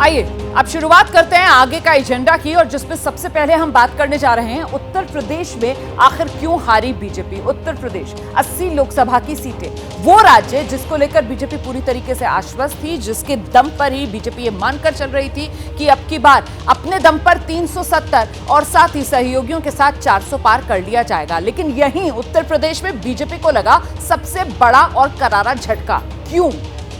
आइए अब शुरुआत करते हैं आगे का एजेंडा की, और जिसमें सबसे पहले हम बात करने जा रहे हैं उत्तर प्रदेश में आखिर क्यों हारी बीजेपी। उत्तर प्रदेश 80 लोकसभा की सीटें, वो राज्य जिसको लेकर बीजेपी पूरी तरीके से आश्वस्त थी, जिसके दम पर ही बीजेपी ये मानकर चल रही थी कि अब की बार अपने दम पर 370 और साथ ही सहयोगियों के साथ 400 पार कर लिया जाएगा। लेकिन यहीं उत्तर प्रदेश में बीजेपी को लगा सबसे बड़ा और करारा झटका। क्यों?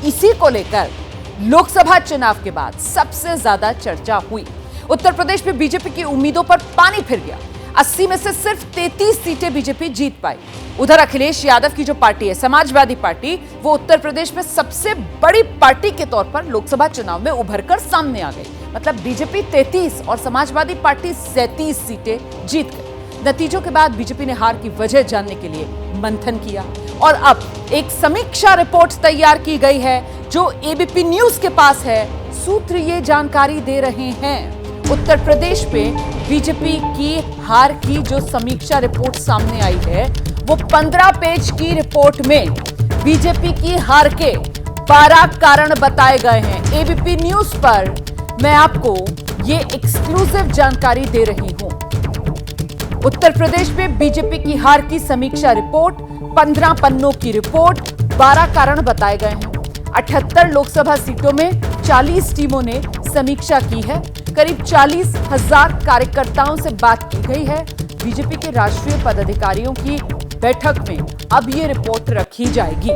इसी को लेकर लोकसभा चुनाव के बाद सबसे ज्यादा चर्चा हुई। उत्तर प्रदेश में बीजेपी की उम्मीदों पर पानी फिर गया। 80 में से सिर्फ 33 सीटें बीजेपी जीत पाई। उधर अखिलेश यादव की जो पार्टी है समाजवादी पार्टी, वो उत्तर प्रदेश में सबसे बड़ी पार्टी के तौर पर लोकसभा चुनाव में उभरकर सामने आ गई। मतलब बीजेपी 33 और समाजवादी पार्टी 37 सीटें जीत गई। नतीजों के बाद बीजेपी ने हार की वजह जानने के लिए मंथन किया और अब एक समीक्षा रिपोर्ट तैयार की गई है जो एबीपी न्यूज के पास है। सूत्र ये जानकारी दे रहे हैं उत्तर प्रदेश में बीजेपी की हार की जो समीक्षा रिपोर्ट सामने आई है, वो 15 पेज की रिपोर्ट में बीजेपी की हार के 12 कारण बताए गए हैं। एबीपी न्यूज पर मैं आपको ये एक्सक्लूसिव जानकारी दे रही हूं। उत्तर प्रदेश में बीजेपी की हार की समीक्षा रिपोर्ट, 15 पन्नों की रिपोर्ट, 12 कारण बताए गए हैं। 78 लोकसभा सीटों में 40 टीमों ने समीक्षा की है। करीब 40,000 कार्यकर्ताओं से बात की गई है। बीजेपी के राष्ट्रीय पदाधिकारियों की बैठक में अब ये रिपोर्ट रखी जाएगी।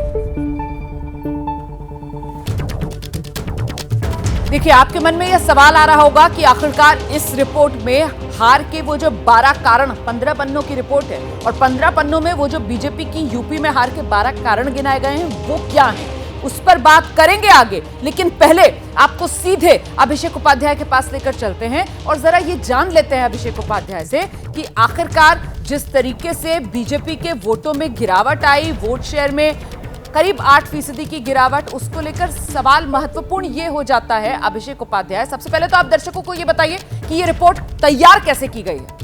देखिए, आपके मन में यह सवाल आ रहा होगा कि आखिरकार इस रिपोर्ट में हार के वो जो 12 कारण, 15 पन्नों की रिपोर्ट है और 15 पन्नों में वो जो बीजेपी की यूपी में हार के 12 कारण गिनाए गए हैं, वो क्या हैं? उस पर बात करेंगे आगे, लेकिन पहले आपको सीधे अभिषेक उपाध्याय के पास लेकर चलते हैं और जरा ये जान लेते हैं अभिषेक उपाध्याय से कि आखिरकार जिस तरीके से बीजेपी के वोटों में गिरावट आई, वोट शेयर में करीब 8% की गिरावट, उसको लेकर सवाल महत्वपूर्ण ये हो जाता है। अभिषेक उपाध्याय, सबसे पहले तो आप दर्शकों को ये बताइए कि ये रिपोर्ट तैयार कैसे की गई है।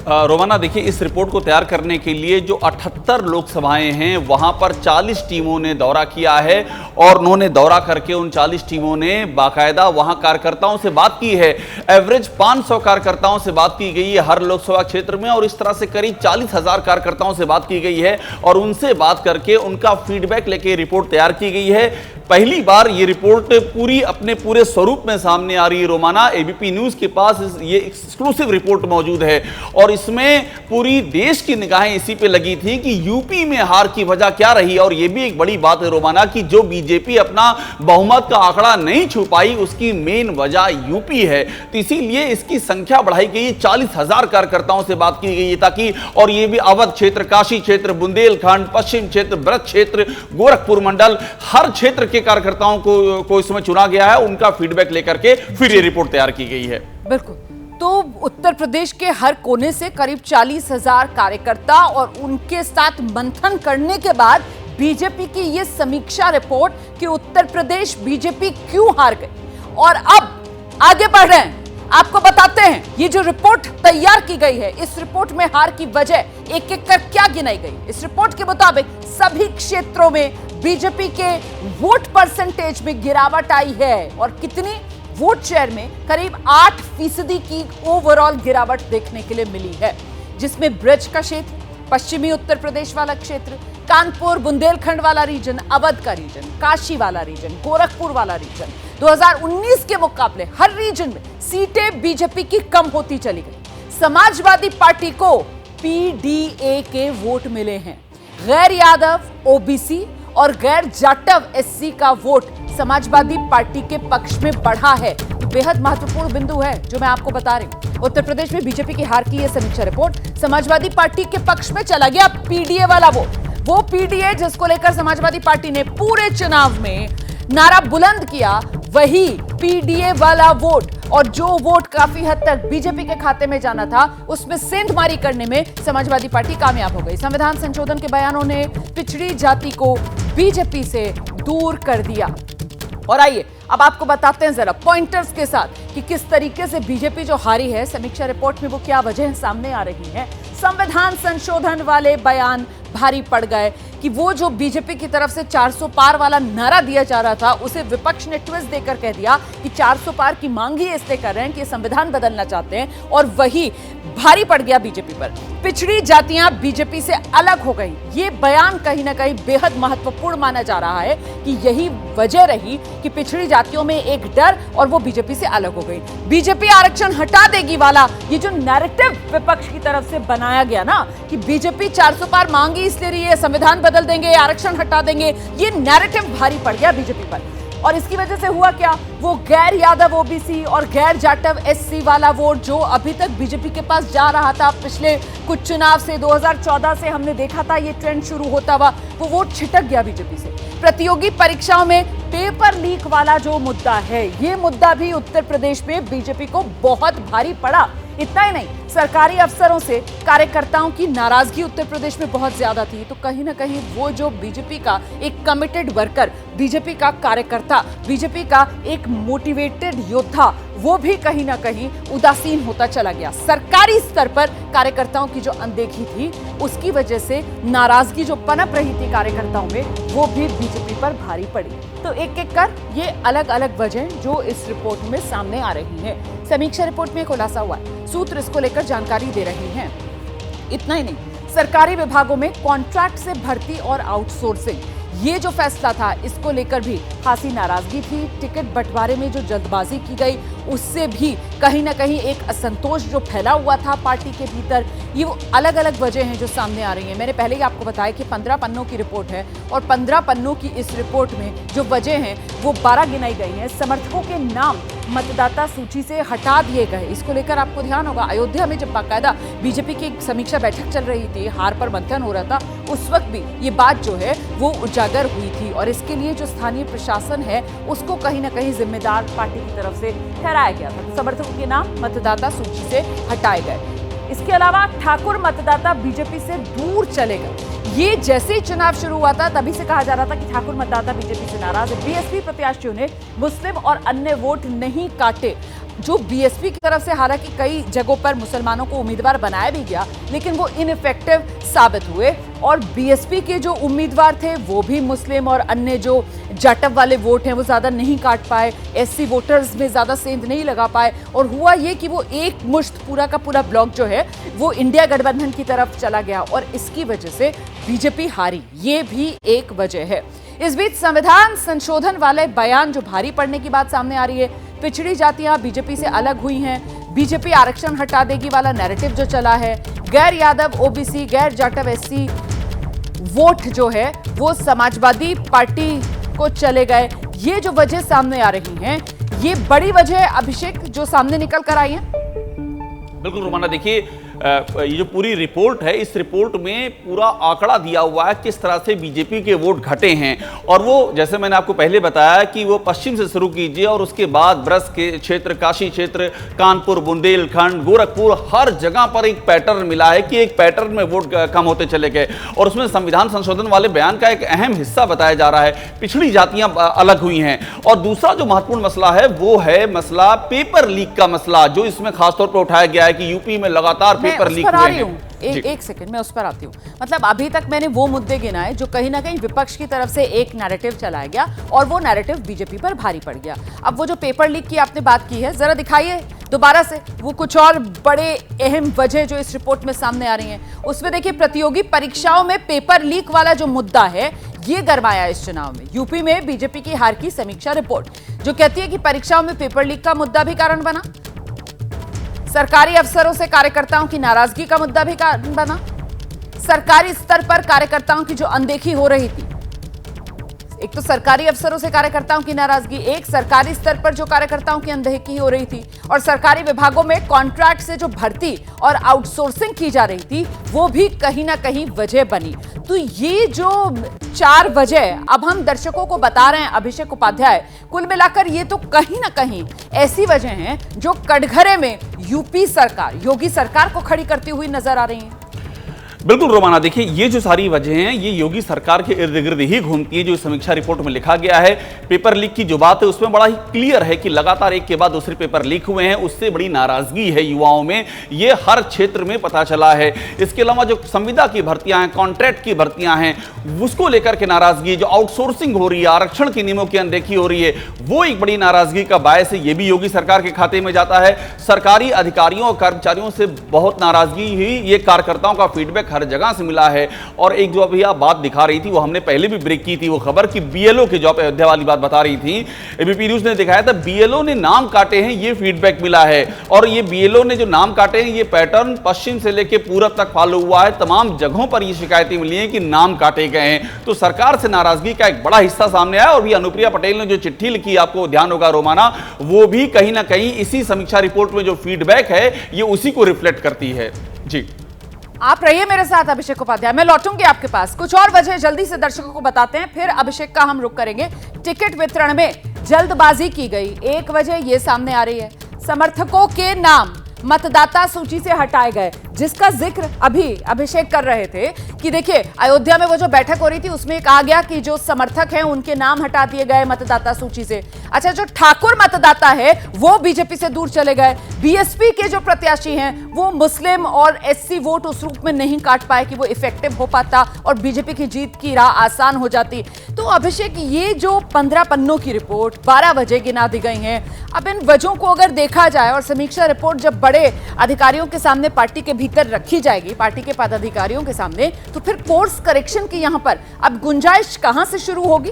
रोमाना, देखिए, इस रिपोर्ट को तैयार करने के लिए जो 78 लोकसभाएं हैं वहां पर 40 टीमों ने दौरा किया है और उन्होंने दौरा करके उन 40 टीमों ने बाकायदा वहां कार्यकर्ताओं से बात की है। एवरेज 500 कार्यकर्ताओं से बात की गई है हर लोकसभा क्षेत्र में और इस तरह से करीब 40,000 कार्यकर्ताओं से बात की गई है और उनसे बात करके उनका फीडबैक लेके रिपोर्ट तैयार की गई है। पहली बार ये रिपोर्ट अपने पूरे स्वरूप में सामने आ रही है। रोमाना, एबीपी न्यूज के पास ये एक्सक्लूसिव रिपोर्ट मौजूद है और इसमें पूरी देश की निगाहें इसी पे लगी थी कि यूपी में हार की वजह क्या रही। और ये भी एक बड़ी बात है रोमाना कि जो बीजेपी अपना बहुमत का आंकड़ा नहीं छू पाई, उसकी मेन वजह यूपी है। तो इसीलिए इसकी संख्या बढ़ाई गई, 40,000 कार्यकर्ताओं से बात की गई ताकि, और ये भी अवध क्षेत्र, काशी क्षेत्र, बुंदेलखंड, पश्चिम क्षेत्र, ब्रज क्षेत्र, गोरखपुर मंडल, हर क्षेत्र के कार्यकर्ताओं को इसमें चुना गया है। उनका फीडबैक लेकर के फिर ये रिपोर्ट तैयार की गई है। बिल्कुल, तो उत्तर प्रदेश के हर कोने से करीब 40,000 कार्यकर्ता और उनके साथ मंथन करने के बाद बीजेपी की ये समीक्षा रिपोर्ट कि उत्तर प्रदेश बीजेपी क्यों हार गई। और अब आगे बढ़ रहे हैं, आपको बताते हैं ये जो रिपोर्ट तैयार की गई है, इस रिपोर्ट में हार की वजह एक एक कर क्या गिनाई गई। इस रिपोर्ट के मुताबिक सभी क्षेत्रों में बीजेपी के वोट परसेंटेज में गिरावट आई है और कितनी, वोट शेयर में करीब 8% की ओवरऑल गिरावट देखने के लिए मिली है, जिसमें ब्रज का क्षेत्र, पश्चिमी उत्तर प्रदेश वाला क्षेत्र, कानपुर बुंदेलखंड वाला रीजन, अवध का रीजन, काशी वाला रीजन, गोरखपुर वाला रीजन, 2019 के मुकाबले हर रीजन में सीटें बीजेपी की कम होती चली गई। समाजवादी पार्टी को पीडीए के वोट मिले हैं। गैर यादव, ओबीसी और गैर जाटव एससी का वोट समाजवादी पार्टी के पक्ष में बढ़ा है। बेहद महत्वपूर्ण बिंदु है जो मैं आपको बता रही हूं। उत्तर प्रदेश में बीजेपी की हार की यह समीक्षा रिपोर्ट समाजवादी पार्टी के पक्ष में चला गया पीडीए वाला वोट। वो पीडीए जिसको लेकर समाजवादी पार्टी ने पूरे चुनाव में नारा बुलंद किया, वही पीडीए वाला वोट, और जो वोट काफी हद तक बीजेपी के खाते में जाना था, उसमें सेंधमारी करने में समाजवादी पार्टी कामयाब हो गई। संविधान संशोधन के बयानों ने पिछड़ी जाति को बीजेपी से दूर कर दिया। और आइए अब आपको बताते हैं जरा पॉइंटर्स के साथ कि किस तरीके से बीजेपी जो हारी है, समीक्षा रिपोर्ट में वो क्या वजह सामने आ रही है। संविधान संशोधन वाले बयान भारी पड़ गए, कि वो जो बीजेपी की तरफ से 400 पार वाला नारा दिया जा रहा था, उसे विपक्ष ने ट्विस्ट देकर कह दिया कि 400 पार की मांग ही इसलिए कर रहे हैं कि संविधान बदलना चाहते हैं, और वही भारी पड़ गया बीजेपी पर। पिछड़ी जातियां बीजेपी से अलग हो गई, ये बयान कहीं ना कहीं बेहद महत्वपूर्ण माना जा रहा है कि यही वजह रही कि पिछड़ी जातियों में एक डर और वो बीजेपी से अलग हो गई। बीजेपी आरक्षण हटा देगी वाला ये जो नैरेटिव विपक्ष की तरफ से बनाया गया ना कि बीजेपी 400 पार मांगी इसलिए रही है, संविधान बदल देंगे, आरक्षण हटा देंगे, ये नैरेटिव भारी पड़ गया बीजेपी पर। और इसकी वजह से हुआ क्या, वो गैर यादव ओबीसी और गैर जाटव एससी वाला वोट जो अभी तक बीजेपी के पास जा रहा था, पिछले कुछ चुनाव से 2014 से हमने देखा था ये ट्रेंड शुरू होता हुआ, वो वोट छिटक गया बीजेपी से। प्रतियोगी परीक्षाओं में पेपर लीक वाला जो मुद्दा है, ये मुद्दा भी उत्तर प्रदेश में बीजेपी को बहुत भारी पड़ा। इतना ही नहीं, सरकारी अफसरों से कार्यकर्ताओं की नाराजगी उत्तर प्रदेश में बहुत ज्यादा थी, तो कहीं ना कहीं वो जो बीजेपी का एक कमिटेड वर्कर, बीजेपी का कार्यकर्ता, बीजेपी का एक मोटिवेटेड योद्धा, वो भी कहीं ना कहीं उदासीन होता चला गया। सरकारी स्तर पर कार्यकर्ताओं की जो अनदेखी थी, उसकी वजह से नाराजगी जो पनप रही थी कार्यकर्ताओं में, वो भी बीजेपी पर भारी पड़ी। तो एक एक कर ये अलग अलग वजह जो इस रिपोर्ट में सामने आ रही है। समीक्षा रिपोर्ट में खुलासा हुआ है, सूत्र इसको लेकर जानकारी दे रहे हैं। इतना ही नहीं, सरकारी विभागों में कॉन्ट्रैक्ट से भर्ती और आउटसोर्सिंग, ये जो फैसला था, इसको लेकर भी खासी नाराजगी थी। टिकट बंटवारे में जो जल्दबाजी की गई, उससे भी कहीं ना कहीं एक असंतोष जो फैला हुआ था पार्टी के भीतर। ये वो अलग अलग वजह हैं जो सामने आ रही हैं। मैंने पहले ही आपको बताया कि 15 पन्नों की रिपोर्ट है, और 15 पन्नों की इस रिपोर्ट में जो वजह हैं वो 12 गिनाई गई हैं। समर्थकों के नाम मतदाता सूची से हटा दिए गए, इसको लेकर आपको ध्यान होगा, अयोध्या में जब बाकायदा बीजेपी की एक समीक्षा बैठक चल रही थी, हार पर मंथन हो रहा था, उस वक्त भी ये बात जो है वो उजागर हुई थी, और इसके लिए जो स्थानीय प्रशासन है उसको कहीं ना कहीं जिम्मेदार पार्टी की तरफ से ठहराया गया था। तो समर्थकों के नाम मतदाता सूची से हटाए गए। इसके अलावा ठाकुर मतदाता बीजेपी से दूर चले गए। ये जैसे ही चुनाव शुरू हुआ था, तभी से कहा जा रहा था कि ठाकुर मतदाता बीजेपी से नाराज है। बीएसपी प्रत्याशियों ने मुस्लिम और अन्य वोट नहीं काटे, जो बीएसपी की तरफ से हालांकि कई जगहों पर मुसलमानों को उम्मीदवार बनाया भी गया, लेकिन वो इनइफेक्टिव साबित हुए, और बीएसपी के जो उम्मीदवार थे वो भी मुस्लिम और अन्य जो जाटव वाले वोट हैं वो ज्यादा नहीं काट पाए, एससी वोटर्स में ज्यादा सेंध नहीं लगा पाए, और हुआ ये कि वो एक मुश्त पूरा का पूरा ब्लॉक जो है वो इंडिया गठबंधन की तरफ चला गया, और इसकी वजह से बीजेपी हारी। ये भी एक वजह है। इस बीच संविधान संशोधन वाले बयान जो भारी पड़ने की बात सामने आ रही है, पिछड़ी जातियां बीजेपी से अलग हुई हैं, बीजेपी आरक्षण हटा देगी वाला नैरेटिव जो चला है, गैर यादव ओबीसी, गैर जाटव एससी वोट जो है वो समाजवादी पार्टी को चले गए, ये जो वजह सामने आ रही हैं, ये बड़ी वजह है अभिषेक जो सामने निकल कर आई है। बिल्कुल रोमाना, देखिए ये जो पूरी रिपोर्ट है, इस रिपोर्ट में पूरा आंकड़ा दिया हुआ है किस तरह से बीजेपी के वोट घटे हैं, और वो जैसे मैंने आपको पहले बताया कि वो पश्चिम से शुरू कीजिए और उसके बाद ब्रज के क्षेत्र, काशी क्षेत्र, कानपुर, बुंदेलखंड, गोरखपुर, हर जगह पर एक पैटर्न मिला है कि एक पैटर्न में वोट कम होते चले गए, और उसमें संविधान संशोधन वाले बयान का एक अहम हिस्सा बताया जा रहा है, पिछड़ी जातियां अलग हुई हैं। और दूसरा जो महत्वपूर्ण मसला है वो है मसला पेपर लीक का मसला, जो इसमें खासतौर पर उठाया गया है कि यूपी में लगातार पेपर लीक हुए हैं। एक सेकंड मैं उस पर आती हूँ। मतलब अभी तक मैंने वो मुद्दे गिनाए जो कहीं ना कहीं विपक्ष की तरफ से एक नैरेटिव चलाया गया, और वो नैरेटिव बीजेपी पर भारी पड़ गया। अब वो जो पेपर लीक की आपने बात की है, जरा दिखाइए दोबारा से वो कुछ और बड़े अहम वजह जो इस रिपोर्ट में सामने आ रही हैं। उसमें देखिए, प्रतियोगी परीक्षाओं में पेपर लीक वाला जो मुद्दा है ये गरमाया इस चुनाव में। यूपी में बीजेपी की हार की समीक्षा रिपोर्ट जो कहती है कि परीक्षाओं में पेपर लीक का मुद्दा भी कारण बना, सरकारी अफसरों से कार्यकर्ताओं की नाराजगी का मुद्दा भी कारण बना, सरकारी स्तर पर कार्यकर्ताओं की जो अनदेखी हो रही थी, एक तो सरकारी अफसरों से कार्यकर्ताओं की नाराजगी, एक सरकारी स्तर पर जो कार्यकर्ताओं की अनदेखी हो रही थी, और सरकारी विभागों में कॉन्ट्रैक्ट से जो भर्ती और आउटसोर्सिंग की जा रही थी, वो भी कहीं ना कहीं वजह बनी। तो ये जो 4 वजह अब हम दर्शकों को बता रहे हैं अभिषेक उपाध्याय, कुल मिलाकर ये तो कहीं ना कहीं ऐसी वजह हैं जो कटघरे में यूपी सरकार, योगी सरकार को खड़ी करती हुई नजर आ रही हैं। बिल्कुल रोमाना, देखिए ये जो सारी वजह हैं ये योगी सरकार के इर्द गिर्द ही घूमती है। जो समीक्षा रिपोर्ट में लिखा गया है, पेपर लीक की जो बात है उसमें बड़ा ही क्लियर है कि लगातार एक के बाद दूसरे पेपर लीक हुए हैं, उससे बड़ी नाराजगी है युवाओं में, ये हर क्षेत्र में पता चला है। इसके अलावा जो संविदा की भर्तियां हैं, कॉन्ट्रैक्ट की भर्तियां हैं, उसको लेकर के नाराजगी, जो आउटसोर्सिंग हो रही है, आरक्षण के नियमों की अनदेखी हो रही है, वो एक बड़ी नाराजगी का बायस है। ये भी योगी सरकार के खाते में जाता है। सरकारी अधिकारियों और कर्मचारियों से बहुत नाराजगी हुई, ये कार्यकर्ताओं का फीडबैक हर जगह से मिला है। और एक जो अभी आप बात दिखा रही थी वो हमने पहले भी ब्रेक की थी, वो खबर कि बीएलओ के जो अयोध्या वाली बात बता रही थी, एबीपी न्यूज ने दिखाया था, बीएलओ ने नाम काटे हैं, ये फीडबैक मिला है। और ये बीएलओ ने जो नाम काटे हैं, ये पैटर्न पश्चिम से लेकर पूरब तक फॉलो हुआ है। तमाम जगहों पर ये शिकायतें मिली हैं कि नाम काटे गए हैं। तो सरकार से नाराजगी का एक बड़ा हिस्सा सामने आया। और भी अनुप्रिया पटेल ने जो चिट्ठी लिखी, आपको ध्यान होगा रोमाना, वो भी कहीं ना कहीं इसी समीक्षा रिपोर्ट में जो फीडबैक है ये उसी को रिफ्लेक्ट करती है। जी, आप रहिए मेरे साथ अभिषेक उपाध्याय, मैं लौटूंगी आपके पास। कुछ और वजह जल्दी से दर्शकों को बताते हैं, फिर अभिषेक का हम रुख करेंगे। टिकट वितरण में जल्दबाजी की गई, एक वजह यह सामने आ रही है। समर्थकों के नाम मतदाता सूची से हटाए गए, जिसका जिक्र अभी अभिषेक कर रहे थे कि देखिए अयोध्या में वो जो बैठक हो रही थी उसमें कहा गया कि जो समर्थक हैं उनके नाम हटा दिए गए मतदाता सूची से। अच्छा, जो ठाकुर मतदाता है वो बीजेपी से दूर चले गए। बीएसपी के जो प्रत्याशी हैं वो मुस्लिम और एससी वोट उस रूप में नहीं काट पाए कि वो इफेक्टिव हो पाता और बीजेपी की जीत की राह आसान हो जाती। तो अभिषेक, ये जो 15 पन्नों की रिपोर्ट 12 वजह गिना दी गई हैं, अब इन वजहों को अगर देखा जाए और समीक्षा रिपोर्ट जब बड़े अधिकारियों के सामने पार्टी के भीतर रखी जाएगी, पार्टी के पदाधिकारियों के सामने, तो फिर कोर्स करेक्शन की यहां पर अब गुंजाइश कहां से शुरू होगी?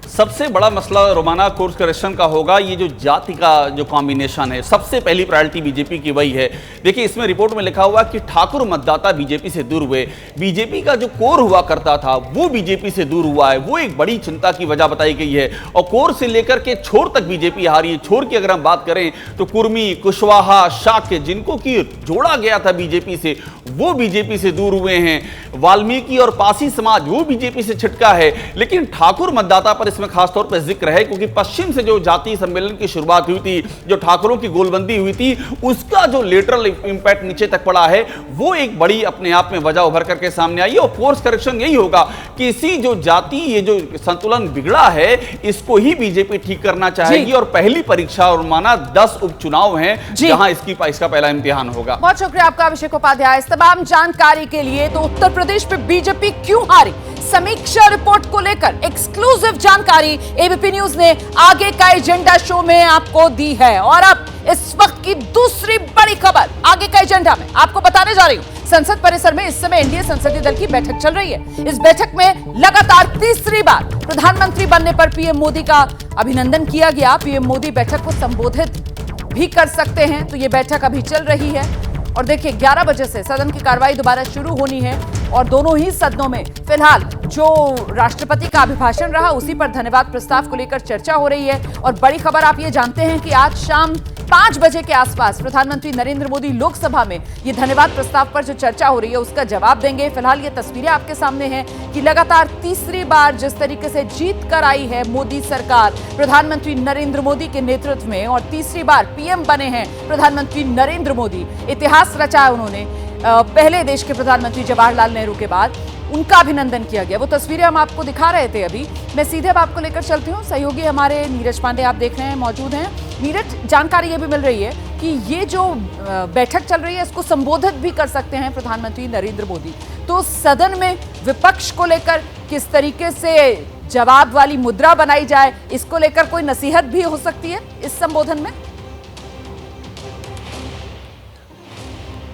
सबसे बड़ा मसला रोमाना कोर्स करेक्शन का होगा ये जो जाति का जो कॉम्बिनेशन है। सबसे पहली प्रायोरिटी बीजेपी की वही है। देखिए, इसमें रिपोर्ट में लिखा हुआ कि ठाकुर मतदाता बीजेपी से दूर हुए। बीजेपी का जो कोर हुआ करता था वो बीजेपी से दूर हुआ है, वो एक बड़ी चिंता की वजह बताई गई है। और कोर से लेकर के छोर तक बीजेपी हारी है। छोर की अगर हम बात करें तो कुर्मी, कुशवाहा, शाक्य, जिनको की जोड़ा गया था बीजेपी से, वो बीजेपी से दूर हुए हैं। वाल्मीकि और पासी समाज वो बीजेपी से छिटका है। लेकिन ठाकुर मतदाता पर इसमें खासतौर पर जिक्र है, क्योंकि पश्चिम से जो जातीय सम्मेलन की शुरुआत हुई थी, जो ठाकुरों की गोलबंदी हुई थी, उसका जो लेटरल इंपैक्ट नीचे तक पड़ा है, वो एक बड़ी अपने आप में वजह उभर करके सामने आई है। और कोर्स करेक्शन यही होगा कि इसी जो जाति, ये जो संतुलन बिगड़ा है, इसको ही बीजेपी ठीक करना चाहेगी। और पहली परीक्षा और माना 10 उपचुनाव हैं जहां इसका पहला इम्तिहान होगा। बहुत शुक्रिया आपका अभिषेक उपाध्याय। इस तमाम जानकारी के लिए। तो उत्तर प्रदेश में बीजेपी क्यों हारी, समीक्षा रिपोर्ट को लेकर एक्सक्लूसिव जानकारी एबीपी न्यूज ने आगे का एजेंडा शो में आपको दी है। और अब इस वक्त की दूसरी बड़ी खबर आगे का एजेंडा में आपको बताने जा रही हूं। संसद परिसर में इस समय एनडीए संसदीय दल की बैठक चल रही है। इस बैठक में लगातार तीसरी बार प्रधानमंत्री बनने पर पीएम मोदी का अभिनंदन किया गया। पीएम मोदी बैठक को संबोधित भी कर सकते हैं। तो ये बैठक अभी चल रही है और देखिए 11 बजे से सदन की कार्रवाई दोबारा शुरू होनी है। और दोनों ही सदनों में फिलहाल जो राष्ट्रपति का अभिभाषण रहा उसी पर धन्यवाद प्रस्ताव को लेकर चर्चा हो रही है। और बड़ी खबर आप ये जानते हैं कि आज शाम 5 बजे के आसपास प्रधानमंत्री नरेंद्र मोदी लोकसभा में ये धन्यवाद प्रस्ताव पर जो चर्चा हो रही है उसका जवाब देंगे। फिलहाल ये तस्वीरें आपके सामने हैं कि लगातार तीसरी बार जिस तरीके से जीत कर आई है मोदी सरकार प्रधानमंत्री नरेंद्र मोदी के नेतृत्व में, और तीसरी बार पीएम बने हैं प्रधानमंत्री नरेंद्र मोदी। इतिहास रचा उन्होंने। पहले देश के प्रधानमंत्री जवाहरलाल नेहरू के बाद उनका अभिनंदन किया गया। वो तस्वीरें हम आपको दिखा रहे थे अभी। मैं सीधे अब आपको लेकर चलती हूँ। सहयोगी हमारे नीरज पांडे आप देख रहे हैं मौजूद हैं। नीरज, जानकारी ये भी मिल रही है कि ये जो बैठक चल रही है इसको संबोधित भी कर सकते हैं प्रधानमंत्री नरेंद्र मोदी। तो सदन में विपक्ष को लेकर किस तरीके से जवाब वाली मुद्रा बनाई जाए, इसको लेकर कोई नसीहत भी हो सकती है इस संबोधन में?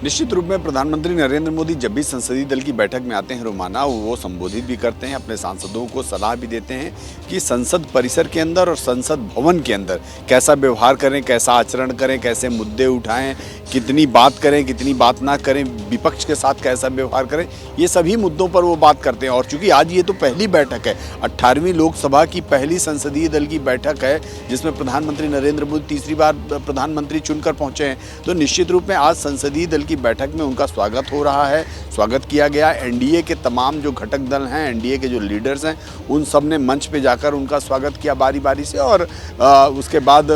निश्चित रूप में प्रधानमंत्री नरेंद्र मोदी जब भी संसदीय दल की बैठक में आते हैं रोमाना, वो संबोधित भी करते हैं, अपने सांसदों को सलाह भी देते हैं कि संसद परिसर के अंदर और संसद भवन के अंदर कैसा व्यवहार करें, कैसा आचरण करें, कैसे मुद्दे उठाएं, कितनी बात करें, कितनी बात ना करें, विपक्ष के साथ कैसा व्यवहार करें, ये सभी मुद्दों पर वो बात करते हैं। और चूंकि आज ये तो पहली बैठक है, 18वीं लोकसभा की पहली संसदीय दल की बैठक है जिसमें प्रधानमंत्री नरेंद्र मोदी तीसरी बार प्रधानमंत्री चुनकर पहुंचे हैं, तो निश्चित रूप में आज संसदीय दल की की बैठक में उनका स्वागत हो रहा है, स्वागत किया गया। एनडीए के तमाम जो घटक दल हैं, एनडीए के जो लीडर्स हैं, उन सब ने मंच पे जाकर उनका स्वागत किया बारी बारी से। और उसके बाद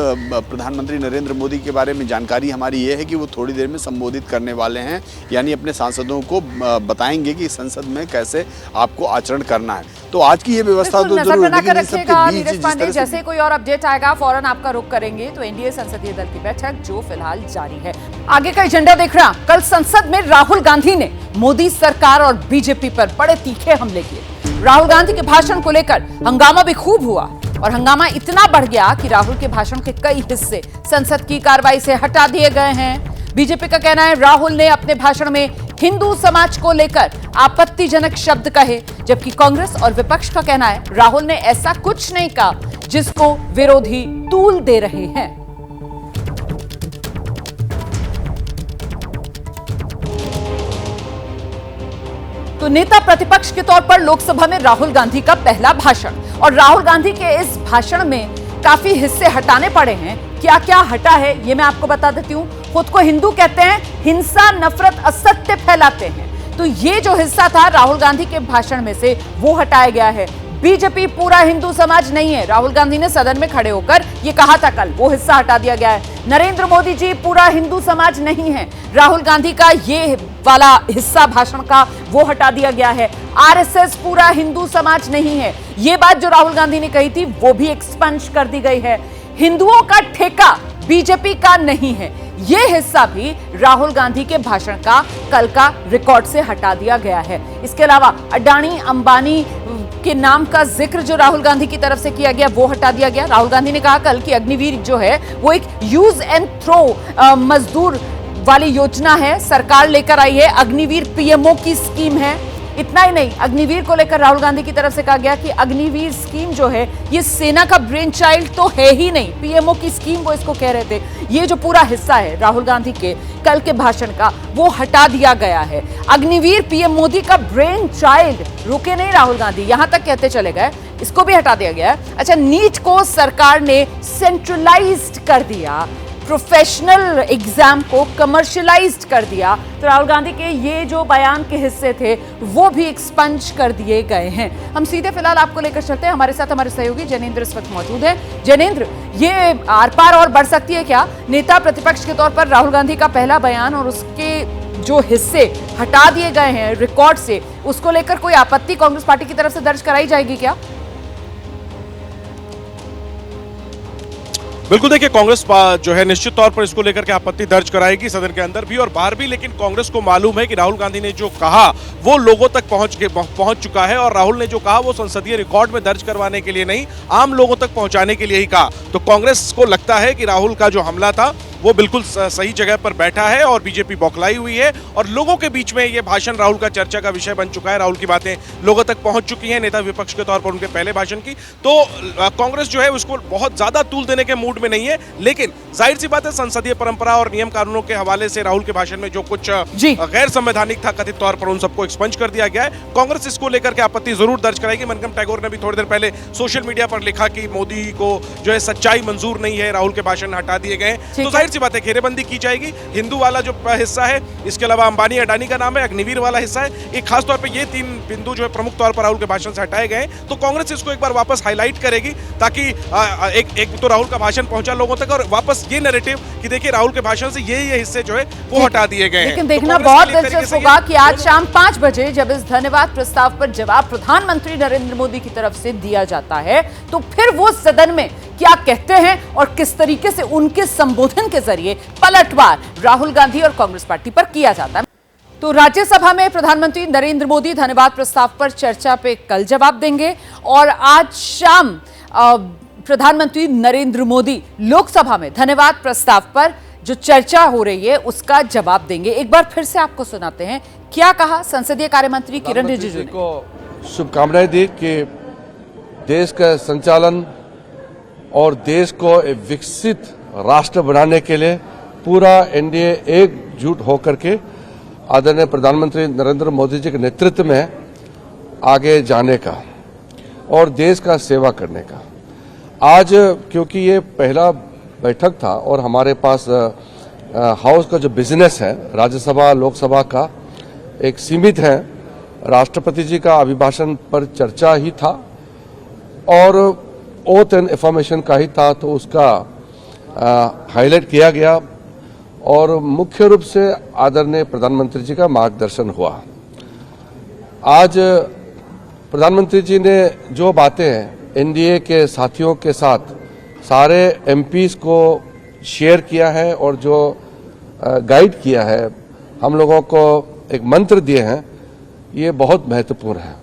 प्रधानमंत्री नरेंद्र मोदी के बारे में जानकारी हमारी ये है कि वो थोड़ी देर में संबोधित करने वाले हैं, यानी अपने सांसदों को बताएंगे कि संसद में कैसे आपको आचरण करना है। तो आज की ये व्यवस्था तो जरूर है, लेकिन इस सबके बीच नीरज पांडे, जैसे कोई और अपडेट आएगा फौरन आपका रुख करेंगे। तो एनडीए संसदीय दल की बैठक जो फिलहाल जारी है, आगे का एजेंडा देख रहा। कल संसद में राहुल गांधी ने मोदी सरकार और बीजेपी पर बड़े तीखे हमले किए। राहुल गांधी के भाषण को लेकर हंगामा भी खूब हुआ और हंगामा इतना बढ़ गया कि राहुल के भाषण के कई हिस्से संसद की कार्रवाई से हटा दिए गए हैं। बीजेपी का कहना है राहुल ने अपने भाषण में हिंदू समाज को लेकर आपत्तिजनक शब्द कहे, जबकि कांग्रेस और विपक्ष का कहना है राहुल ने ऐसा कुछ नहीं कहा जिसको विरोधी तूल दे रहे हैं। तो नेता प्रतिपक्ष के तौर पर लोकसभा में राहुल गांधी का पहला भाषण, और राहुल गांधी के इस भाषण में काफी हिस्से हटाने पड़े हैं। क्या क्या हटा है ये मैं आपको बता देती हूं। खुद को हिंदू कहते हैं, हिंसा, नफरत, असत्य फैलाते हैं। तो ये जो हिस्सा था राहुल गांधी के भाषण में से वो हटाया गया है। बीजेपी पूरा हिंदू समाज नहीं है, राहुल गांधी ने सदन में खड़े होकर ये कहा था कल, वो हिस्सा हटा दिया गया है। नरेंद्र मोदी जी पूरा हिंदू समाज नहीं है, राहुल गांधी का ये वाला हिस्सा भाषण का वो हटा दिया गया है। आरएसएस पूरा हिंदू समाज नहीं है, ये बात जो राहुल गांधी ने कही थी वो भी एक्सपंज कर दी गई है। हिंदुओं का ठेका बीजेपी का नहीं है, ये हिस्सा भी राहुल गांधी के भाषण का कल का रिकॉर्ड से हटा दिया गया है। इसके अलावा अडानी अंबानी के नाम का जिक्र जो राहुल गांधी की तरफ से किया गया वो हटा दिया गया। राहुल गांधी ने कहा कल कि अग्निवीर जो है वो एक यूज एंड थ्रो मजदूर वाली योजना है, सरकार लेकर आई है, अग्निवीर पीएमओ की स्कीम है। इतना ही नहीं, अग्निवीर को लेकर राहुल गांधी की तरफ से कहा गया कि अग्निवीर स्कीम जो है ये सेना का ब्रेन चाइल्ड तो है ही नहीं, पीएमओ की स्कीम वो इसको कह रहे थे। ये जो पूरा हिस्सा है राहुल गांधी के कल के भाषण का वो हटा दिया गया है। अग्निवीर पीएम मोदी का ब्रेन चाइल्ड, रुके नहीं राहुल गांधी, यहां तक कहते चले गए, इसको भी हटा दिया गया है। अच्छा, नीट को सरकार ने सेंट्रलाइज्ड कर दिया, प्रोफेशनल एग्जाम को कमर्शियलाइज्ड कर दिया। तो राहुल गांधी के ये जो बयान के हिस्से थे वो भी एक्सपंज कर दिए गए हैं। हम सीधे फिलहाल आपको लेकर चलते हैं, हमारे साथ हमारे सहयोगी जैनेंद्र इस वक्त मौजूद हैं। जैनेंद्र, ये आर पार और बढ़ सकती है क्या? नेता प्रतिपक्ष के तौर पर राहुल गांधी का पहला बयान और उसके जो हिस्से हटा दिए गए हैं रिकॉर्ड से, उसको लेकर कोई आपत्ति कांग्रेस पार्टी की तरफ से दर्ज कराई जाएगी क्या? बिल्कुल, देखिए कांग्रेस जो है निश्चित तौर पर इसको लेकर के आपत्ति दर्ज कराएगी सदन के अंदर भी और बाहर भी। लेकिन कांग्रेस को मालूम है कि राहुल गांधी ने जो कहा वो लोगों तक पहुंच चुका है और राहुल ने जो कहा वो संसदीय रिकॉर्ड में दर्ज करवाने के लिए नहीं, आम लोगों तक पहुंचाने के लिए ही कहा। तो कांग्रेस को लगता है कि राहुल का जो हमला था वो बिल्कुल सही जगह पर बैठा है और बीजेपी बौखलाई हुई है और लोगों के बीच में ये भाषण राहुल का चर्चा का विषय बन चुका है। राहुल की बातें लोगों तक पहुंच चुकी हैं नेता विपक्ष के तौर पर उनके पहले भाषण की। तो कांग्रेस जो है उसको बहुत ज्यादा तूल देने के मूड में नहीं है, लेकिन जाहिर सी बात है संसदीय परंपरा और नियम कानूनों के हवाले से राहुल के भाषण में जो कुछ गैर संवैधानिक था कथित तौर पर, उन सबको एक्सपंज कर दिया गया है। कांग्रेस इसको लेकर के आपत्ति जरूर दर्ज कराएगी। मनकम टैगोर ने भी थोड़ी देर पहले सोशल मीडिया पर लिखा कि मोदी को जो है सच्चाई मंजूर नहीं है, राहुल के भाषण हटा दिए गए। तो जाहिर सी बात है घेरेबंदी की जाएगी। हिंदू वाला जो हिस्सा है, इसके अलावा अंबानी अडानी का नाम है, अग्निवीर वाला हिस्सा है, एक खास तौर पे ये तीन बिंदु जो है प्रमुख तौर पर राहुल के भाषण से हटाए गए। तो कांग्रेस इसको एक बार वापस हाईलाइट करेगी ताकि एक तो राहुल का भाषण पहुंचा लोगों तक और वापस ये नैरेटिव कि देखिए राहुल के भाषण से ये हिस्से जो है वो हटा दिए गए हैं। लेकिन देखना बहुत दिलचस्प होगा कि आज शाम 5 बजे जब इस धन्यवाद प्रस्ताव पर जवाब प्रधानमंत्री नरेंद्र मोदी की तरफ से दिया जाता है तो फिर वो सदन में क्या कहते हैं और किस तरीके से उनके संबोधन के जरिए पलटवार राहुल गांधी और कांग्रेस पार्टी पर किया जाता है। तो राज्यसभा में प्रधानमंत्री नरेंद्र मोदी धन्यवाद प्रस्ताव पर चर्चा पे कल जवाब देंगे और आज शाम प्रधानमंत्री नरेंद्र मोदी लोकसभा में धन्यवाद प्रस्ताव पर जो चर्चा हो रही है उसका जवाब देंगे। एक बार फिर से आपको सुनाते हैं क्या कहा संसदीय कार्य मंत्री किरण रिजिजू ने। शुभकामनाएं दी कि देश का संचालन और देश को एक विकसित राष्ट्र बनाने के लिए पूरा एनडीए एकजुट होकर के आदरणीय प्रधानमंत्री नरेंद्र मोदी जी के नेतृत्व में आगे जाने का और देश का सेवा करने का। आज क्योंकि ये पहला बैठक था और हमारे पास हाउस का जो बिजनेस है राज्यसभा लोकसभा का एक सीमित है। राष्ट्रपति जी का अभिभाषण पर चर्चा ही था और ओथ एंड एफर्मेशन का ही था, तो उसका हाईलाइट किया गया और मुख्य रूप से आदरणीय प्रधानमंत्री जी का मार्गदर्शन हुआ। आज प्रधानमंत्री जी ने जो बातें एनडीए के साथियों के साथ सारे एमपीज को शेयर किया है और जो गाइड किया है, हम लोगों को एक मंत्र दिए हैं, ये बहुत महत्वपूर्ण है।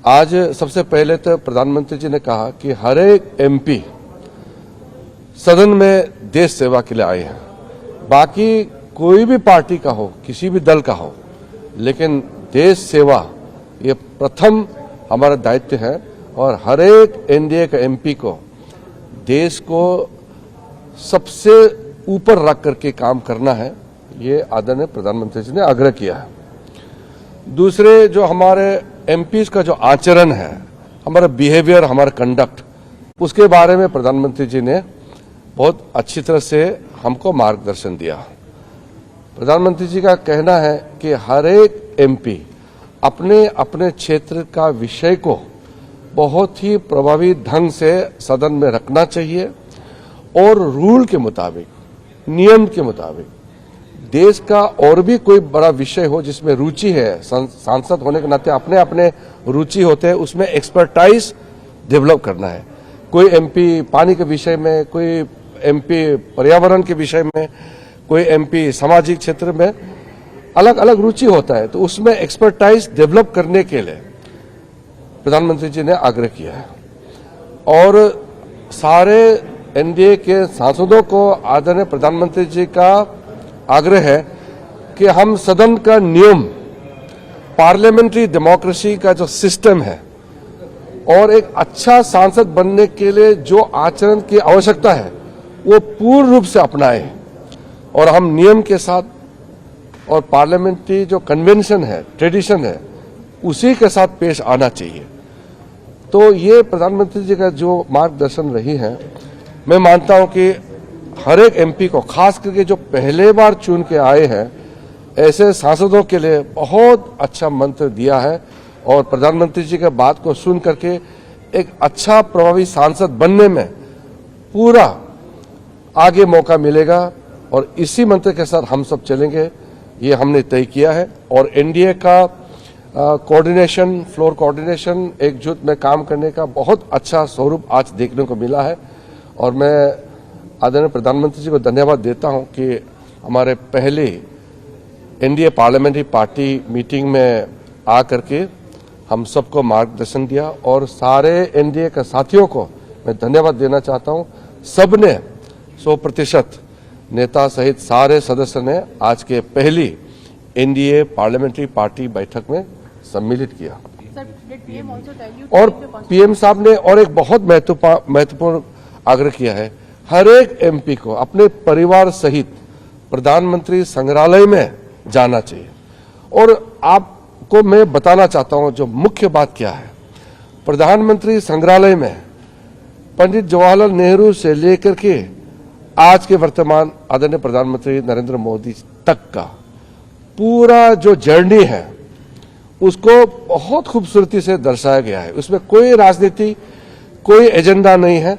आज सबसे पहले तो प्रधानमंत्री जी ने कहा कि हर एक एमपी सदन में देश सेवा के लिए आए हैं। बाकी कोई भी पार्टी का हो, किसी भी दल का हो, लेकिन देश सेवा ये प्रथम हमारा दायित्व है और हर एक एनडीए का एमपी को देश को सबसे ऊपर रख करके काम करना है, ये आदरणीय प्रधानमंत्री जी ने आग्रह किया है। दूसरे जो हमारे एमपीज का जो आचरण है, हमारा बिहेवियर, हमारा कंडक्ट, उसके बारे में प्रधानमंत्री जी ने बहुत अच्छी तरह से हमको मार्गदर्शन दिया। प्रधानमंत्री जी का कहना है कि हर एक एमपी अपने अपने क्षेत्र का विषय को बहुत ही प्रभावी ढंग से सदन में रखना चाहिए और रूल के मुताबिक, नियम के मुताबिक देश का और भी कोई बड़ा विषय हो जिसमें रुचि है, सांसद होने के नाते अपने अपने रुचि होते हैं, उसमें एक्सपर्टाइज डेवलप करना है। कोई एमपी पानी के विषय में, कोई एमपी पर्यावरण के विषय में, कोई एमपी सामाजिक क्षेत्र में अलग अलग रुचि होता है, तो उसमें एक्सपर्टाइज डेवलप करने के लिए प्रधानमंत्री जी ने आग्रह किया है। और सारे एनडीए के सांसदों को आदरणीय प्रधानमंत्री जी का आग्रह है कि हम सदन का नियम, पार्लियामेंट्री डेमोक्रेसी का जो सिस्टम है और एक अच्छा सांसद बनने के लिए जो आचरण की आवश्यकता है वो पूर्ण रूप से अपनाएं और हम नियम के साथ और पार्लियामेंट्री जो कन्वेंशन है, ट्रेडिशन है, उसी के साथ पेश आना चाहिए। तो ये प्रधानमंत्री जी का जो मार्गदर्शन रही है, मैं मानता हूं कि हर एक एमपी को, खास करके जो पहले बार चुन के आए हैं, ऐसे सांसदों के लिए बहुत अच्छा मंत्र दिया है और प्रधानमंत्री जी के बात को सुन करके एक अच्छा प्रभावी सांसद बनने में पूरा आगे मौका मिलेगा और इसी मंत्र के साथ हम सब चलेंगे, ये हमने तय किया है। और एनडीए का कोऑर्डिनेशन, फ्लोर कोऑर्डिनेशन, एकजुट में काम करने का बहुत अच्छा स्वरूप आज देखने को मिला है और मैं आदरणीय प्रधानमंत्री जी को धन्यवाद देता हूं कि हमारे पहले एनडीए पार्लियामेंट्री पार्टी मीटिंग में आ करके हम सबको मार्गदर्शन दिया और सारे एनडीए के साथियों को मैं धन्यवाद देना चाहता हूं। सबने 100% नेता सहित सारे सदस्य ने आज के पहली एनडीए पार्लियामेंट्री पार्टी बैठक में सम्मिलित किया। और पीएम साहब ने और एक बहुत महत्वपूर्ण आग्रह किया है, हर एक एमपी को अपने परिवार सहित प्रधानमंत्री संग्रहालय में जाना चाहिए। और आपको मैं बताना चाहता हूं जो मुख्य बात क्या है, प्रधानमंत्री संग्रहालय में पंडित जवाहरलाल नेहरू से लेकर के आज के वर्तमान आदरणीय प्रधानमंत्री नरेंद्र मोदी तक का पूरा जो जर्नी है उसको बहुत खूबसूरती से दर्शाया गया है। उसमें कोई राजनीति, कोई एजेंडा नहीं है।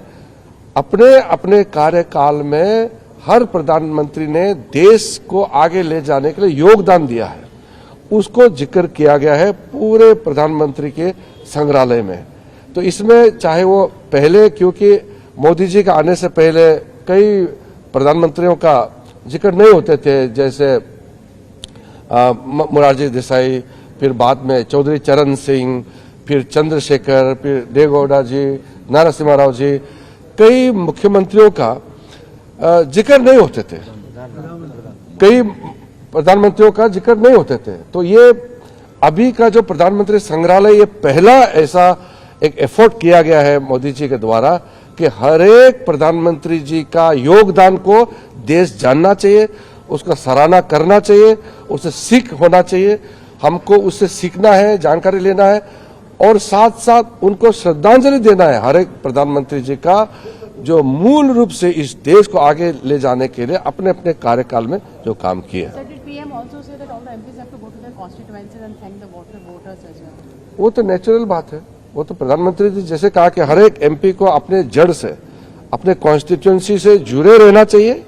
अपने अपने कार्यकाल में हर प्रधानमंत्री ने देश को आगे ले जाने के लिए योगदान दिया है, उसको जिक्र किया गया है पूरे प्रधानमंत्री के संग्रहालय में। तो इसमें चाहे वो पहले, क्योंकि मोदी जी का आने से पहले कई प्रधानमंत्रियों का जिक्र नहीं होते थे, जैसे मोरारजी देसाई, फिर बाद में चौधरी चरण सिंह, फिर चंद्रशेखर, फिर देवेगौड़ा जी, नरसिम्हा राव जी, कई मुख्यमंत्रियों का जिक्र नहीं होते थे, कई प्रधानमंत्रियों का जिक्र नहीं होते थे। तो ये अभी का जो प्रधानमंत्री संग्रहालय, ये पहला ऐसा एक एफर्ट किया गया है मोदी जी के द्वारा कि हर एक प्रधानमंत्री जी का योगदान को देश जानना चाहिए, उसका सराहना करना चाहिए, उससे सीख होना चाहिए। हमको उससे सीखना है, जानकारी लेना है और साथ साथ उनको श्रद्धांजलि देना है हर एक प्रधानमंत्री जी का जो मूल रूप से इस देश को आगे ले जाने के लिए अपने अपने कार्यकाल में जो काम किए। वो तो नेचुरल बात है, वो तो प्रधानमंत्री जी जैसे कहा कि हर एक एमपी को अपने जड़ से, अपने कॉन्स्टिट्यूएंसी से जुड़े रहना चाहिए,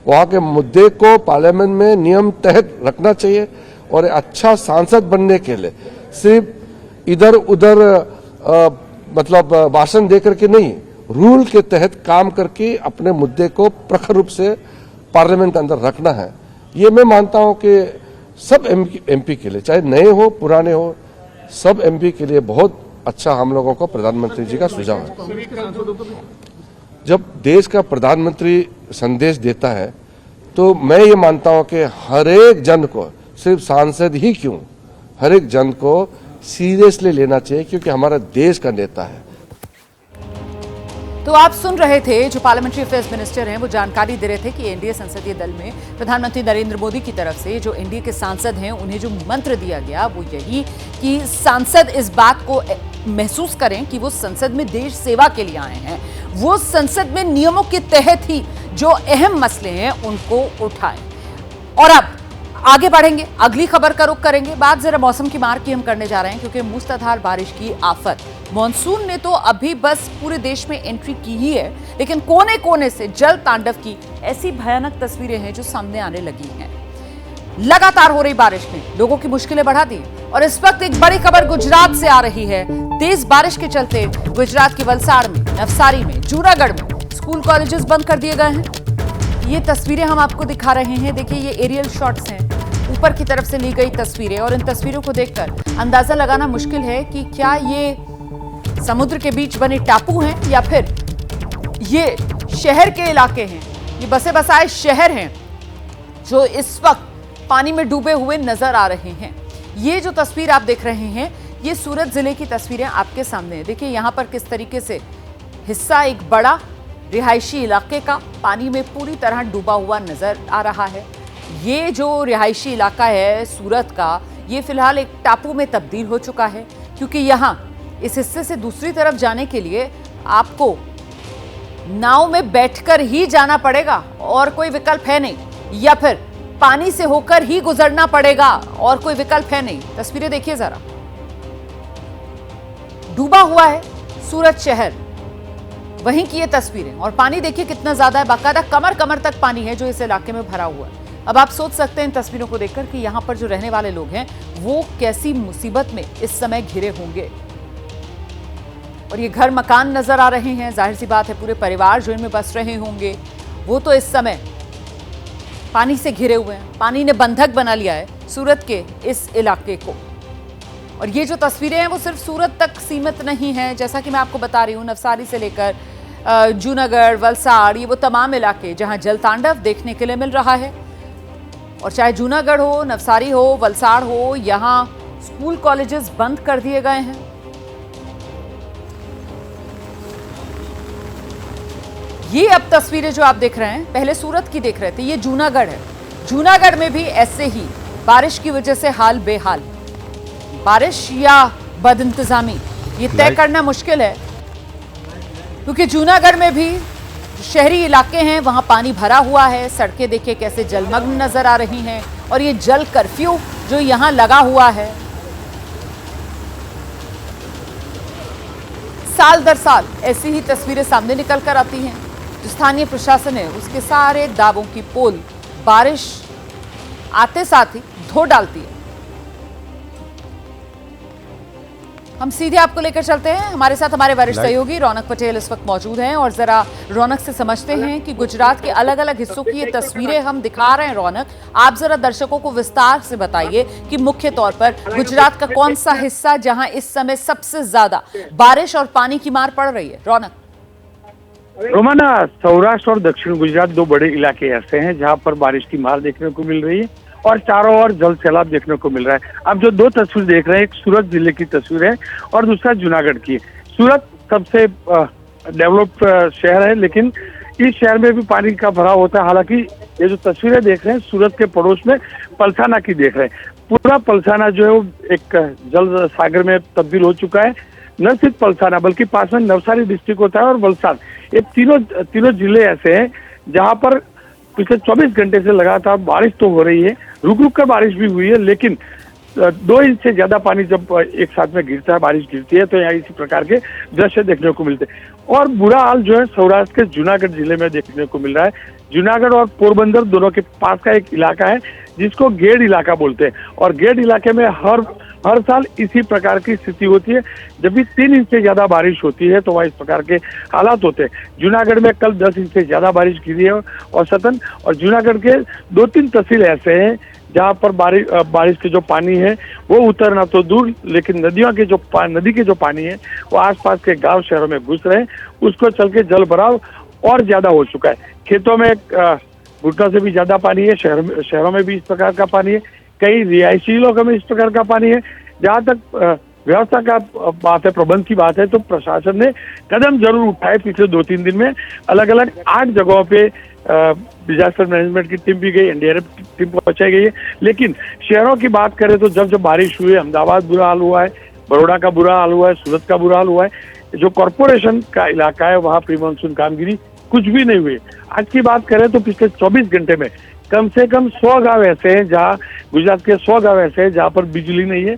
वहां के मुद्दे को पार्लियामेंट में नियम तहत रखना चाहिए और अच्छा सांसद बनने के लिए सिर्फ इधर उधर मतलब भाषण देकर के नहीं, रूल के तहत काम करके अपने मुद्दे को प्रखर रूप से पार्लियामेंट अंदर रखना है। ये मैं मानता हूं कि सब एमपी के लिए, चाहे नए हो पुराने हो, सब एमपी के लिए बहुत अच्छा हम लोगों को प्रधानमंत्री जी का सुझाव है। जब देश का प्रधानमंत्री संदेश देता है तो मैं ये मानता हूं कि हर एक जन को, सिर्फ सांसद ही क्यों, हर एक जन को सीरियसली लेना चाहिए, क्योंकि हमारा देश का नेता है। तो आप सुन रहे थे जो पार्लियामेंट्री अफेयर्स मिनिस्टर हैं, वो जानकारी दे रहे थे कि एनडीए संसदीय दल में प्रधानमंत्री नरेंद्र मोदी की तरफ से जो एनडीए के सांसद हैं उन्हें जो मंत्र दिया गया वो यही कि सांसद इस बात को महसूस करें कि वो संसद में देश सेवा के लिए आए हैं, वो संसद में नियमों के तहत ही जो अहम मसले हैं उनको उठाएं। और अब आगे बढ़ेंगे, अगली खबर का रुख करेंगे। बात जरा मौसम की मार की हम करने जा रहे हैं, क्योंकि मूसलाधार बारिश की आफत, मॉनसून ने तो अभी बस पूरे देश में एंट्री की ही है, लेकिन कोने कोने से जल तांडव की ऐसी भयानक तस्वीरें हैं जो सामने आने लगी हैं। लगातार हो रही बारिश ने लोगों की मुश्किलें बढ़ा दी और इस वक्त एक बड़ी खबर गुजरात से आ रही है। तेज बारिश के चलते गुजरात के वलसाड़ में, नवसारी में, जूनागढ़ में स्कूल कॉलेजेस बंद कर दिए गए हैं। ये तस्वीरें हम आपको दिखा रहे हैं। देखिए, ये एरियल शॉट्स हैं, ऊपर की तरफ से ली गई तस्वीरें, और इन तस्वीरों को देखकर अंदाजा लगाना मुश्किल है कि क्या ये समुद्र के बीच बने टापू हैं या फिर ये शहर के इलाके हैं, ये बसे बसाए शहर हैं जो इस वक्त पानी में डूबे हुए नजर आ रहे हैं। ये जो तस्वीर आप देख रहे हैं, ये सूरत जिले की तस्वीरें आपके सामने है। देखिए यहां पर किस तरीके से हिस्सा एक बड़ा रिहायशी इलाके का पानी में पूरी तरह डूबा हुआ नजर आ रहा है। ये जो रिहायशी इलाका है सूरत का, ये फिलहाल एक टापू में तब्दील हो चुका है, क्योंकि यहाँ इस हिस्से से दूसरी तरफ जाने के लिए आपको नाव में बैठकर ही जाना पड़ेगा और कोई विकल्प है नहीं, या फिर पानी से होकर ही गुजरना पड़ेगा और कोई विकल्प है नहीं। तस्वीरें देखिए जरा, डूबा हुआ है सूरत शहर, वहीं की ये तस्वीरें, और पानी देखिए कितना ज्यादा है, बाकायदा कमर कमर तक पानी है जो इस इलाके में भरा हुआ है। अब आप सोच सकते हैं इन तस्वीरों को देखकर कि यहां पर जो रहने वाले लोग हैं वो कैसी मुसीबत में इस समय घिरे होंगे। और ये घर मकान नजर आ रहे हैं, जाहिर सी बात है पूरे परिवार जो इनमें बस रहे होंगे वो तो इस समय पानी से घिरे हुए हैं। पानी ने बंधक बना लिया है सूरत के इस इलाके को। और ये जो तस्वीरें हैं वो सिर्फ सूरत तक सीमित नहीं है, जैसा कि मैं आपको बता रही हूँ, नवसारी से लेकर जूनागढ़, वलसाड़, ये वो तमाम इलाके जहां जल तांडव देखने के लिए मिल रहा है। और चाहे जूनागढ़ हो, नवसारी हो, वलसाड़ हो, यहाँ स्कूल कॉलेजेस बंद कर दिए गए हैं। ये अब तस्वीरें जो आप देख रहे हैं, पहले सूरत की देख रहे थे, ये जूनागढ़ है। जूनागढ़ में भी ऐसे ही बारिश की वजह से हाल बेहाल। बारिश या बदइंतजामी ये तय करना मुश्किल है, क्योंकि जूनागढ़ में भी शहरी इलाके हैं वहां पानी भरा हुआ है। सड़कें देखिए कैसे जलमग्न नजर आ रही हैं, और ये जल कर्फ्यू जो यहां लगा हुआ है, साल दर साल ऐसी ही तस्वीरें सामने निकल कर आती हैं। जो स्थानीय प्रशासन है उसके सारे दावों की पोल बारिश आते साथ ही धो डालती है। हम सीधे आपको लेकर चलते हैं, हमारे साथ हमारे वरिष्ठ सहयोगी रौनक पटेल इस वक्त मौजूद हैं, और जरा रौनक से समझते हैं कि गुजरात के अलग अलग हिस्सों की ये तस्वीरें हम दिखा रहे हैं। रौनक, आप जरा दर्शकों को विस्तार से बताइए कि मुख्य तौर पर गुजरात का कौन सा हिस्सा जहां इस समय सबसे ज्यादा बारिश और पानी की मार पड़ रही है। रौनक। रोमाना, सौराष्ट्र और दक्षिण गुजरात दो बड़े इलाके ऐसे हैं जहां पर बारिश की मार देखने को मिल रही है और चारों ओर जल सैलाब देखने को मिल रहा है। आप जो दो तस्वीर देख रहे हैं, एक सूरत जिले की तस्वीर है और दूसरा जूनागढ़ की। सूरत सबसे डेवलप्ड शहर है, लेकिन इस शहर में भी पानी का भराव होता है। हालांकि ये जो तस्वीरें देख रहे हैं सूरत के पड़ोस में पलसाना की देख रहे हैं। पूरा पलसाना जो है वो एक जल सागर में तब्दील हो चुका है। न सिर्फ पलसाना बल्कि पास में नवसारी डिस्ट्रिक्ट होता है और वलसाड, ये तीनों जिले ऐसे हैं जहां पर पिछले 24 घंटे से लगातार बारिश तो हो रही है, रुक रुक कर बारिश भी हुई है, लेकिन 2 इंच से ज्यादा पानी जब एक साथ में गिरता है, बारिश गिरती है, तो यहाँ इसी प्रकार के दृश्य देखने को मिलते हैं। और बुरा हाल जो है सौराष्ट्र के जूनागढ़ जिले में देखने को मिल रहा है। जूनागढ़ और पोरबंदर दोनों के पास का एक इलाका है जिसको गेड़ इलाका बोलते हैं, और गेड़ इलाके में हर साल इसी प्रकार की स्थिति होती है। जब भी 3 इंच से ज्यादा बारिश होती है तो वहाँ इस प्रकार के हालात होते हैं। जूनागढ़ में कल 10 इंच से ज्यादा बारिश गिरी है औसतन, और जूनागढ़ के 2-3 तहसील ऐसे हैं जहाँ पर बारिश के जो पानी है वो उतरना तो दूर, लेकिन नदी के जो पानी है वो आसपास के गांव शहरों में घुस रहे हैं, उसको चल के जल भराव और ज्यादा हो चुका है। खेतों में घुटनों से भी ज्यादा पानी है, शहरों में भी इस प्रकार का पानी है, कई रिहायशी इलाकों में इस प्रकार का पानी है। जहाँ तक व्यवस्था का बात है, प्रबंध की बात है, तो प्रशासन ने कदम जरूर उठाए। पिछले 2-3 दिन में अलग अलग 8 जगहों पे डिजास्टर मैनेजमेंट की टीम भी गई, एनडीआरएफ की टीम पहुंचाई गई है। लेकिन शहरों की बात करें तो जब बारिश हुई है, अहमदाबाद बुरा हाल हुआ है, बड़ौदा का बुरा हाल हुआ है, सूरत का बुरा हाल हुआ है। जो कॉरपोरेशन का इलाका है वहाँ प्री मानसून कामगिरी कुछ भी नहीं हुई। आज की बात करें तो पिछले 24 घंटे में कम से कम 100 गांव ऐसे हैं जहाँ गुजरात के 100 गांव ऐसे हैं जहाँ पर बिजली नहीं है,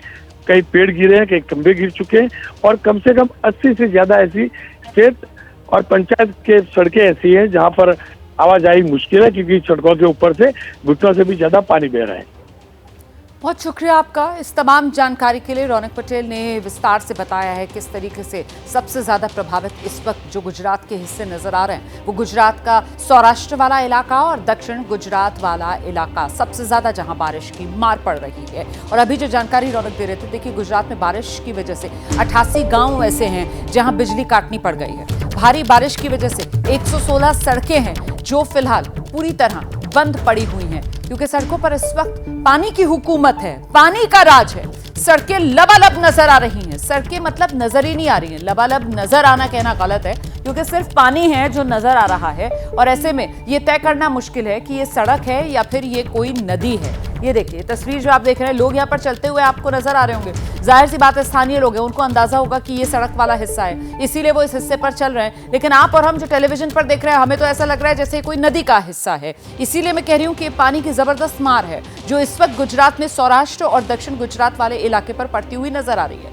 कई पेड़ गिरे हैं, कई खंभे गिर चुके हैं, और कम से कम 80 से ज्यादा ऐसी स्टेट और पंचायत के सड़कें ऐसी हैं जहाँ पर आवाजाही मुश्किल है, क्योंकि सड़कों के ऊपर से घुटनों से भी ज्यादा पानी बह रहा है। बहुत शुक्रिया आपका इस तमाम जानकारी के लिए। रौनक पटेल ने विस्तार से बताया है किस तरीके से सबसे ज्यादा प्रभावित इस वक्त जो गुजरात के हिस्से नजर आ रहे हैं वो गुजरात का सौराष्ट्र वाला इलाका और दक्षिण गुजरात वाला इलाका सबसे ज्यादा जहां बारिश की मार पड़ रही है। और अभी जो जानकारी रौनक दे रहे थे, देखिए गुजरात में बारिश की वजह से 88 गांव ऐसे हैं जहां बिजली काटनी पड़ गई है। भारी बारिश की वजह से 116 सड़कें हैं जो फिलहाल पूरी तरह बंद पड़ी हुई हैं, क्योंकि सड़कों पर इस वक्त पानी की हुकूमत है, पानी का राज है। सड़कें लबालब नजर आ रही हैं, सड़कें मतलब नजर ही नहीं आ रही हैं। लबालब नजर आना कहना गलत है, क्योंकि सिर्फ पानी है जो नजर आ रहा है, और ऐसे में ये तय करना मुश्किल है कि ये सड़क है या फिर ये कोई नदी है। ये देखिए तस्वीर जो आप देख रहे हैं, लोग यहाँ पर चलते हुए आपको नजर आ रहे होंगे। जाहिर सी बात है स्थानीय लोग हैं, उनको अंदाजा होगा कि ये सड़क वाला हिस्सा है, इसीलिए वो इस हिस्से पर चल रहे हैं। लेकिन आप और हम जो टेलीविजन पर देख रहे हैं, हमें तो ऐसा लग रहा है जैसे कोई नदी का हिस्सा है। इसीलिए मैं कह रही हूँ कि पानी की जबरदस्त मार है जो इस वक्त गुजरात में सौराष्ट्र और दक्षिण गुजरात वाले इलाके पर पड़ती हुई नजर आ रही है।